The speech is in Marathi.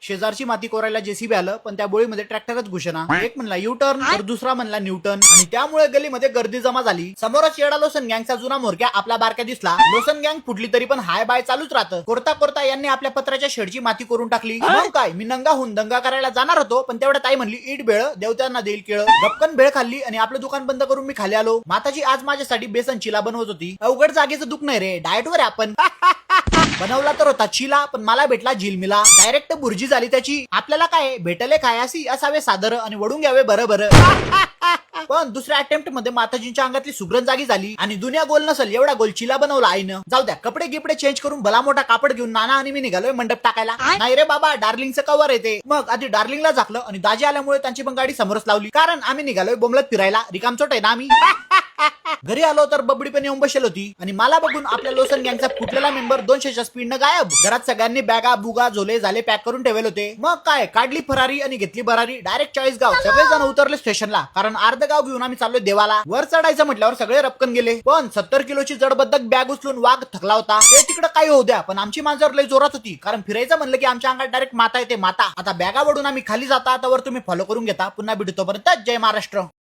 शेजारची माती कोरायला जेसीबी आलं, पण त्या बोळीमध्ये ट्रॅक्टरच घुसेना. एक म्हणला यू टर्न तर दुसरा म्हणला न्यूटन, आणि त्यामुळे गलीमध्ये गर्दी जमा झाली. समोरच येडा लोसन गँगचा जुना मोरक्या आपला बारक्या दिसला. लोसन गँग फुटली तरी पण हाय बाय चालूच राहतं. कोरता कोरता यांनी आपल्या पत्राच्या शेडची माती करून टाकली. मग काय, मी नंगा होऊन दंगा करायला जाणार होतो, पण तेवढ्या ताई म्हणली ईट भेळ देवतांना देईल केळ. गपकन भेळ खाल्ली आणि आपलं दुकान बंद करून मी खाली आलो. माताजी आज माझ्यासाठी बेसन चिला बनवत होती. अवघड जागेचं दुख नाही रे, डाएटवर आहे आपण. बनवला तर होता चिला, पण मला भेटला झिलमिला. डायरेक्ट बुर्जी झाली त्याची. आपल्याला काय भेटले काय अशी असावे सादर आणि वडून घ्यावे बरं बरं. पण दुसऱ्या अटेम्प्ट मध्ये माताजींच्या अंगातली सुगरण जागी झाली आणि दुनिया गोल नसल एवढा गोल चिला बनवला आईनं. जाऊ द्या, कपडे गिपडे चेंज करून भला मोठा कापड घेऊन नाना आणि मी निघालोय मंडप टाकायला. नाही रे बाबा, डार्लिंगचं कवर येते. मग आधी डार्लिंगला झाकलं आणि दाजी आल्यामुळे त्यांची पण गाडी समोरच लावली, कारण आम्ही निघालोय बोंबलत फिरायला. रिकामचोट आहे ना आम्ही. घरी आलो तर बबडी पण येऊन बसेल होती आणि मला बघून आपल्या लोसन गँगचा फुटलेला मेंबर 200च्या स्पीडनं गायब. घरात सगळ्यांनी बॅगा बुगा झोले झाले पॅक करून ठेवले होते. मग काय, काढली फरारी आणि घेतली बरारी. डायरेक्ट 40 गाव. सगळेजण उतरले स्टेशनला, कारण अर्ध गाव घेऊन आम्ही चाललोय देवाला. वर चढायचं म्हटल्यावर सगळे रपकन गेले, पण 70 किलोची जडबद्दक बॅग उचलून वाघ थकला होता. ते तिकडे काही होऊ द्या, पण आमची मांजर लय जोरात होती, कारण फिरायचं म्हणलं की आमच्या अंगात डायरेक्ट माता येते माता. आता बॅगा वडून आम्ही खाली जाता, त्यावर तुम्ही फॉलो करून घेता. पुन्हा भेटू, तोपर्यंत जय महाराष्ट्र.